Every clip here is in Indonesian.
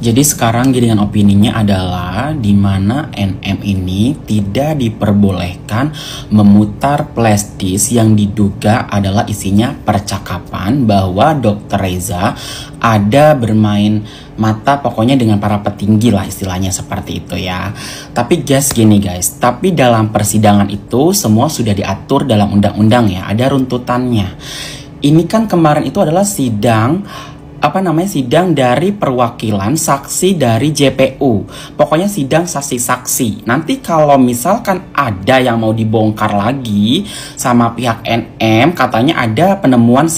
Jadi sekarang giringan opininya adalah di mana NM ini tidak diperbolehkan memutar flashdisk yang diduga adalah isinya percakapan bahwa Dr. Reza ada bermain mata pokoknya dengan para petinggi lah, istilahnya seperti itu ya. Tapi gini guys, tapi dalam persidangan itu semua sudah diatur dalam undang-undang ya, ada runtutannya. Ini kan kemarin itu adalah sidang sidang dari perwakilan saksi dari JPU. Pokoknya sidang saksi-saksi. Nanti kalau misalkan ada yang mau dibongkar lagi sama pihak NM, katanya ada penemuan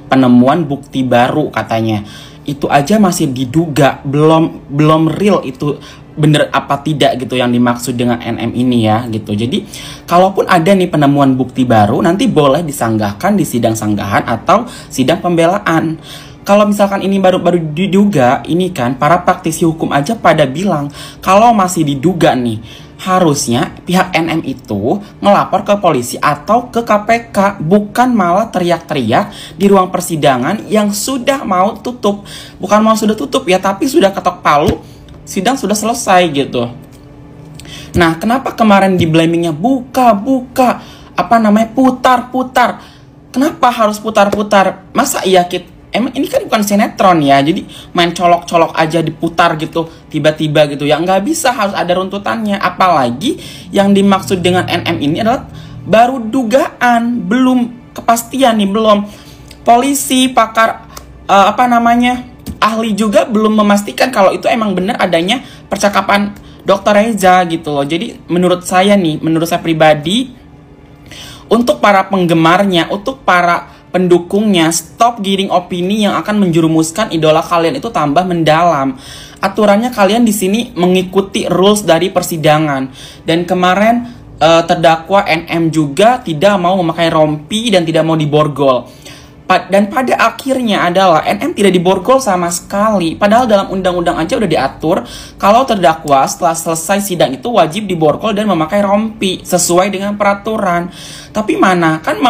penemuan bukti baru katanya. Itu aja masih diduga, belum real itu bener apa tidak gitu yang dimaksud dengan NM ini ya gitu. Jadi kalaupun ada nih penemuan bukti baru, nanti boleh disanggahkan di sidang sanggahan atau sidang pembelaan. Kalau misalkan ini baru diduga, ini kan para praktisi hukum aja pada bilang kalau masih diduga nih, harusnya pihak NM itu ngelapor ke polisi atau ke KPK, bukan malah teriak-teriak di ruang persidangan yang sudah mau tutup. Bukan mau sudah tutup ya, tapi sudah ketok palu, sidang sudah selesai gitu. Nah, kenapa kemarin di blamingnya putar-putar? Kenapa harus putar-putar? Masa iya emang ini kan bukan sinetron ya, jadi main colok-colok aja diputar gitu tiba-tiba gitu ya, nggak bisa, harus ada runtutannya. Apalagi yang dimaksud dengan NM ini adalah baru dugaan, belum kepastian nih, belum polisi, pakar ahli juga belum memastikan kalau itu emang benar adanya percakapan Dr. Reza gitu loh. Jadi menurut saya pribadi, untuk para penggemarnya, untuk para pendukungnya, stop giring opini yang akan menjerumuskan idola kalian itu tambah mendalam. Aturannya kalian di sini mengikuti rules dari persidangan. Dan kemarin terdakwa NM juga tidak mau memakai rompi dan tidak mau diborgol. Dan pada akhirnya adalah NM tidak diborgol sama sekali. Padahal dalam undang-undang aja udah diatur kalau terdakwa setelah selesai sidang itu wajib diborgol dan memakai rompi sesuai dengan peraturan. Tapi mana, kan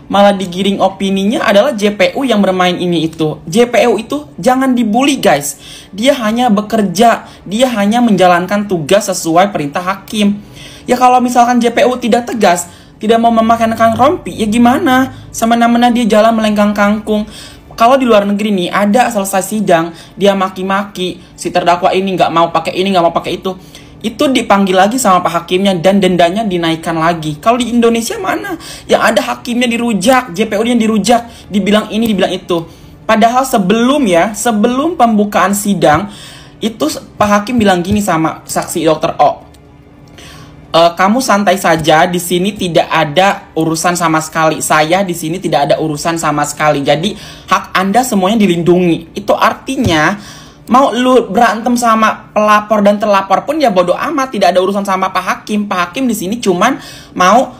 malah digiring opininya adalah JPU yang bermain ini itu. JPU itu jangan dibully guys. Dia hanya bekerja, dia hanya menjalankan tugas sesuai perintah hakim. Ya kalau misalkan JPU tidak tegas, tidak mau memakai rompi, ya gimana? Semena-mena dia jalan melenggang kangkung. Kalau di luar negeri nih, ada selesai sidang, dia maki-maki, si terdakwa ini nggak mau pakai ini, nggak mau pakai itu dipanggil lagi sama pak hakimnya dan dendanya dinaikkan lagi. Kalau di Indonesia mana? Yang ada hakimnya dirujak, JPU-nya dirujak, dibilang ini, dibilang itu. Padahal sebelum pembukaan sidang, itu pak hakim bilang gini sama saksi Dr. O. Kamu santai saja, di sini tidak ada urusan sama sekali. Saya di sini tidak ada urusan sama sekali. Jadi hak Anda semuanya dilindungi. Itu artinya mau lu berantem sama pelapor dan terlapor pun ya bodoh amat, tidak ada urusan sama Pak Hakim. Pak Hakim di sini cuman mau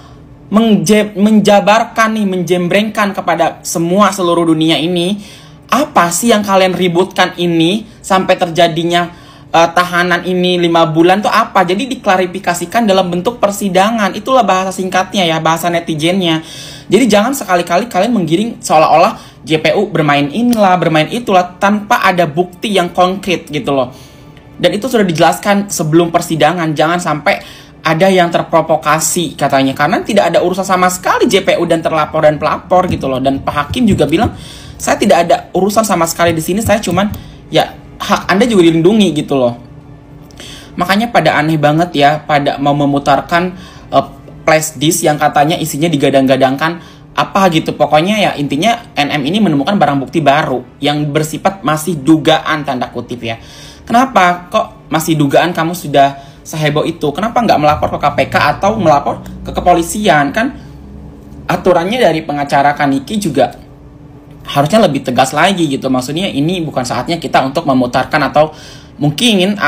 menjabarkan nih, menjembrengkan kepada seluruh dunia ini, apa sih yang kalian ributkan ini sampai terjadinya tahanan ini 5 bulan tuh apa? Jadi diklarifikasikan dalam bentuk persidangan. Itulah bahasa singkatnya ya, bahasa netizennya. Jadi jangan sekali-kali kalian menggiring seolah-olah JPU bermain inilah, bermain itulah, tanpa ada bukti yang konkret gitu loh. Dan itu sudah dijelaskan sebelum persidangan. Jangan sampai ada yang terprovokasi katanya, karena tidak ada urusan sama sekali JPU dan terlapor dan pelapor gitu loh. Dan Pak Hakim juga bilang, saya tidak ada urusan sama sekali di sini, saya cuman ya hak Anda juga dilindungi gitu loh. Makanya pada aneh banget ya, pada mau memutarkan flash disk yang katanya isinya digadang-gadangkan apa gitu. Pokoknya ya intinya NM ini menemukan barang bukti baru yang bersifat masih dugaan tanda kutip ya. Kenapa kok masih dugaan? Kamu sudah seheboh itu, kenapa nggak melapor ke KPK atau melapor ke kepolisian? Kan aturannya dari pengacara Kaniki juga harusnya lebih tegas lagi gitu. Maksudnya ini bukan saatnya kita untuk memutarkan, atau mungkin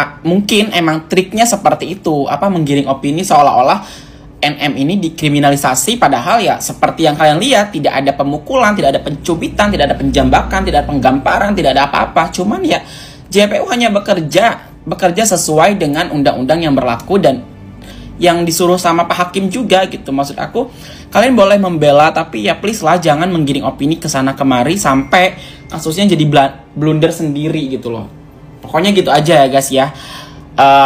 emang triknya seperti itu, menggiring opini seolah-olah NM ini dikriminalisasi, padahal ya seperti yang kalian lihat, tidak ada pemukulan, tidak ada pencubitan, tidak ada penjambakan, tidak ada penggamparan, tidak ada apa-apa. Cuman ya JPU hanya bekerja sesuai dengan undang-undang yang berlaku dan yang disuruh sama Pak Hakim juga gitu. Maksud aku, kalian boleh membela, tapi ya please lah jangan menggiring opini kesana kemari sampai kasusnya jadi blunder sendiri gitu loh. Pokoknya gitu aja ya guys ya.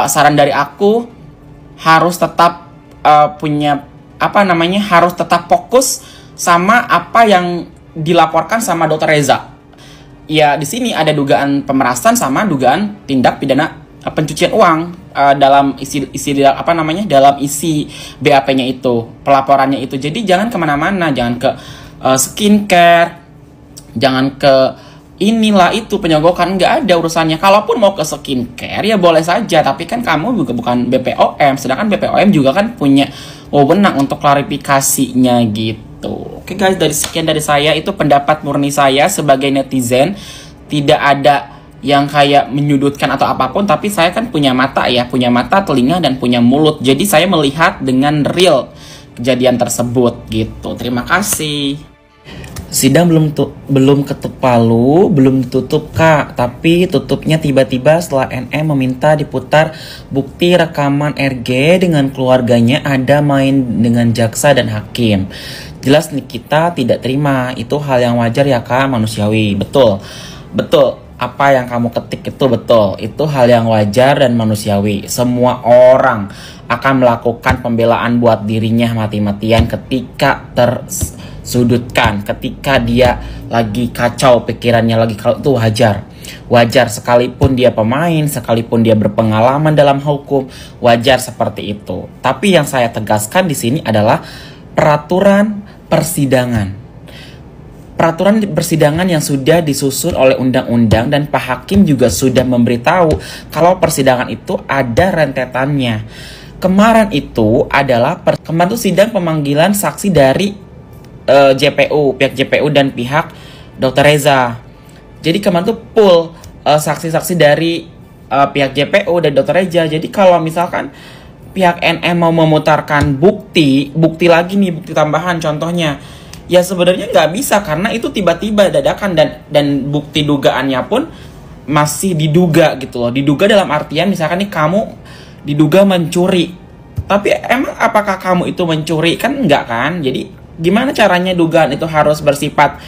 Saran dari aku harus tetap punya harus tetap fokus sama apa yang dilaporkan sama Dr. Reza. Ya di sini ada dugaan pemerasan sama dugaan tindak pidana pencucian uang dalam dalam isi BAP-nya itu, pelaporannya itu. Jadi jangan kemana-mana, jangan ke skincare, jangan ke inilah itu penyogokan, nggak ada urusannya. Kalaupun mau ke skincare ya boleh saja, tapi kan kamu juga bukan BPOM, sedangkan BPOM juga kan punya wewenang untuk klarifikasinya gitu. Oke guys, sekian dari saya, itu pendapat murni saya sebagai netizen. Tidak ada yang kayak menyudutkan atau apapun, tapi saya kan punya mata ya, punya mata, telinga, dan punya mulut. Jadi saya melihat dengan real kejadian tersebut gitu. Terima kasih. Sidang belum ketuk palu, belum ditutup Kak, tapi tutupnya tiba-tiba setelah NM meminta diputar bukti rekaman RG dengan keluarganya ada main dengan jaksa dan hakim. Jelas Nikita tidak terima, itu hal yang wajar ya Kak, manusiawi. Betul, apa yang kamu ketik itu betul, itu hal yang wajar dan manusiawi. Semua orang akan melakukan pembelaan buat dirinya mati-matian ketika tersudutkan, ketika dia lagi kacau pikirannya, lagi kalau itu wajar sekalipun dia pemain, sekalipun dia berpengalaman dalam hukum, wajar seperti itu. Tapi yang saya tegaskan di sini adalah peraturan persidangan yang sudah disusun oleh undang-undang, dan Pak Hakim juga sudah memberitahu kalau persidangan itu ada rentetannya. Kemarin itu sidang pemanggilan saksi dari pihak JPU dan pihak Dr. Reza. Jadi kemarin tuh full saksi-saksi dari pihak JPU dan Dr. Reza. Jadi kalau misalkan pihak NM mau memutarkan bukti lagi nih, bukti tambahan contohnya, ya sebenarnya nggak bisa karena itu tiba-tiba dadakan, dan bukti dugaannya pun masih diduga gitu loh. Diduga dalam artian misalkan nih kamu diduga mencuri, tapi emang apakah kamu itu mencuri? Kan enggak kan. Jadi gimana caranya dugaan itu harus bersifat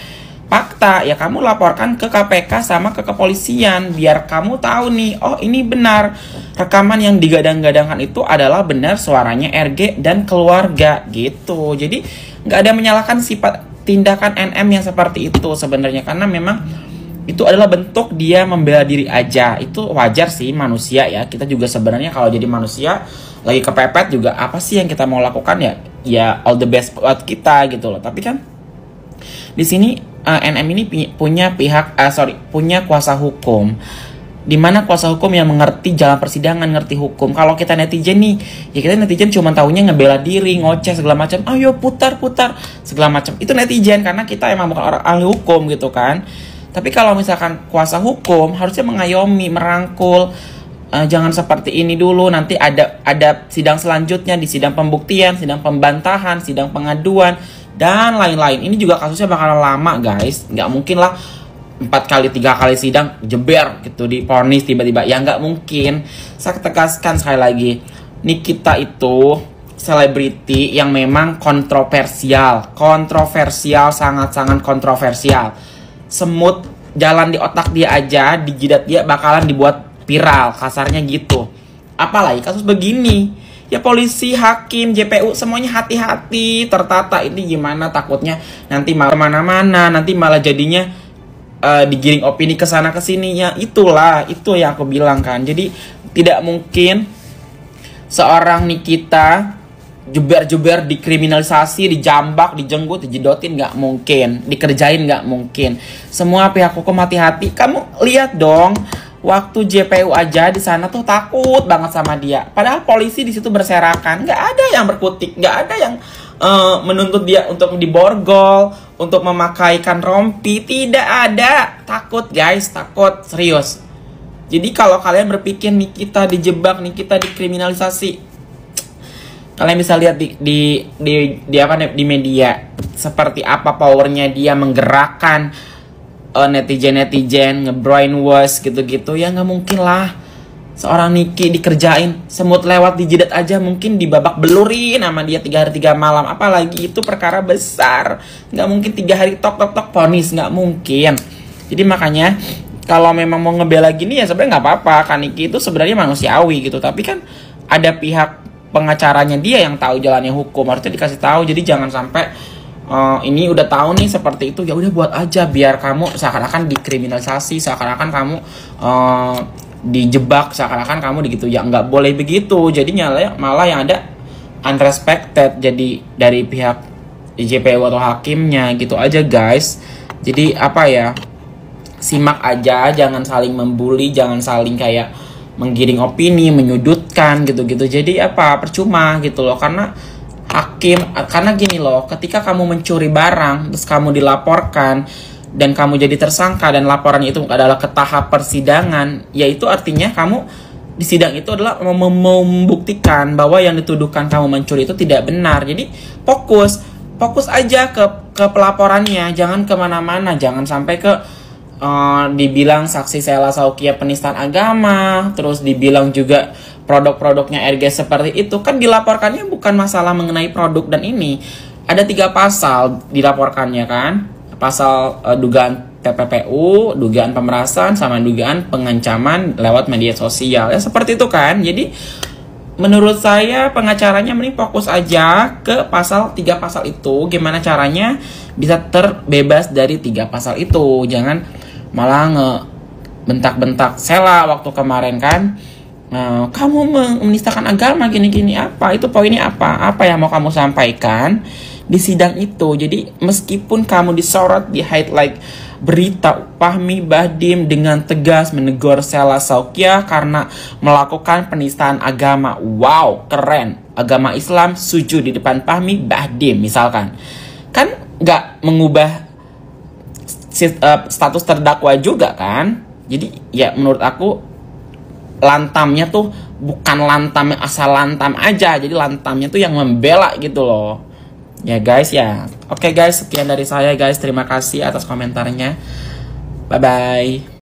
fakta? Ya kamu laporkan ke KPK sama ke kepolisian biar kamu tahu nih, oh ini benar rekaman yang digadang-gadangkan itu adalah benar suaranya RG dan keluarga gitu. Jadi nggak ada menyalahkan sifat tindakan NM yang seperti itu sebenarnya, karena memang itu adalah bentuk dia membela diri aja. Itu wajar sih, manusia ya. Kita juga sebenarnya kalau jadi manusia lagi kepepet juga, apa sih yang kita mau lakukan ya all the best buat kita gitu loh. Tapi kan di sini NM ini punya kuasa hukum, di mana kuasa hukum yang mengerti jalan persidangan, ngerti hukum. Kalau kita netizen nih, ya kita netizen cuma taunya ngebela diri, ngoceh segala macam, ayo putar segala macam. Itu netizen karena kita emang bukan orang ahli hukum gitu kan. Tapi kalau misalkan kuasa hukum harusnya mengayomi, merangkul, jangan seperti ini dulu, nanti ada sidang selanjutnya, di sidang pembuktian, sidang pembantahan, sidang pengaduan, dan lain-lain. Ini juga kasusnya bakalan lama guys, nggak mungkin lah 4 kali 3 kali sidang jeber gitu divonis tiba-tiba, ya nggak mungkin. Saya tegaskan sekali lagi, Nikita itu selebriti yang memang kontroversial, sangat-sangat kontroversial. Semut jalan di otak dia aja, di jidat dia bakalan dibuat viral, kasarnya gitu. Apalagi kasus begini. Ya polisi, hakim, JPU semuanya hati-hati, tertata. Ini gimana takutnya nanti malah kemana-mana, nanti malah jadinya digiring opini ke sana ke sini. Ya itulah, itu yang aku bilang kan. Jadi tidak mungkin seorang Nikita juber-juber dikriminalisasi, dijambak, dijenggut, dijedotin, nggak mungkin, dikerjain nggak mungkin. Semua pihak hukum hati-hati. Kamu lihat dong, waktu JPU aja di sana tuh takut banget sama dia. Padahal polisi di situ berserakan, nggak ada yang berkutik, nggak ada yang menuntut dia untuk diborgol, untuk memakaikan rompi, tidak ada. Takut guys, takut serius. Jadi kalau kalian berpikir Nikita dijebak, Nikita dikriminalisasi, kalian bisa lihat di media seperti apa powernya dia menggerakkan netizen nge-brainwash gitu-gitu. Ya nggak mungkin lah seorang Niki dikerjain, semut lewat di jidat aja mungkin dibabak belurin sama dia 3 hari 3 malam, apalagi itu perkara besar. Nggak mungkin 3 hari tok vonis, nggak mungkin. Jadi makanya kalau memang mau ngebela gini ya sebenarnya nggak apa-apa, kan Niki itu sebenarnya manusiawi gitu, tapi kan ada pihak pengacaranya dia yang tahu jalannya hukum, harusnya dikasih tahu. Jadi jangan sampai ini udah tahu nih seperti itu, ya udah buat aja biar kamu seakan-akan dikriminalisasi, seakan-akan kamu dijebak, seakan-akan kamu gitu. Ya nggak boleh begitu, jadinya malah yang ada unrespected jadi dari pihak JPU atau hakimnya gitu aja guys. Jadi apa ya, simak aja, jangan saling membuli, jangan saling kayak menggiring opini, menyudutkan gitu-gitu. Jadi apa, percuma gitu loh, karena karena gini loh, ketika kamu mencuri barang terus kamu dilaporkan dan kamu jadi tersangka dan laporannya itu adalah ke tahap persidangan, yaitu artinya kamu di sidang itu adalah membuktikan bahwa yang dituduhkan kamu mencuri itu tidak benar. Jadi fokus aja ke pelaporannya, jangan kemana-mana, jangan sampai ke dibilang saksi Sheila Saukia penistaan agama, terus dibilang juga produk-produknya RG seperti itu. Kan dilaporkannya bukan masalah mengenai produk, dan ini ada 3 pasal dilaporkannya kan, pasal dugaan TPPU, dugaan pemerasan, sama dugaan pengancaman lewat media sosial ya, seperti itu kan. Jadi menurut saya pengacaranya mending fokus aja ke 3 pasal itu, gimana caranya bisa terbebas dari 3 pasal itu. Jangan malah ngebentak-bentak Sheila waktu kemarin kan, kamu menistakan agama gini-gini, apa itu poinnya, apa yang mau kamu sampaikan di sidang itu. Jadi meskipun kamu disorot, di highlight berita, Fahmi Bahdim dengan tegas menegur Sheila Saukia karena melakukan penistaan agama. Wow, keren. Agama Islam sujud di depan Fahmi Bahdim misalkan. Kan nggak mengubah status terdakwa juga kan. Jadi ya menurut aku lantamnya tuh bukan lantam asal lantam aja, jadi lantamnya tuh yang membela gitu loh. Ya guys ya. Oke guys, sekian dari saya guys. Terima kasih atas komentarnya. Bye bye.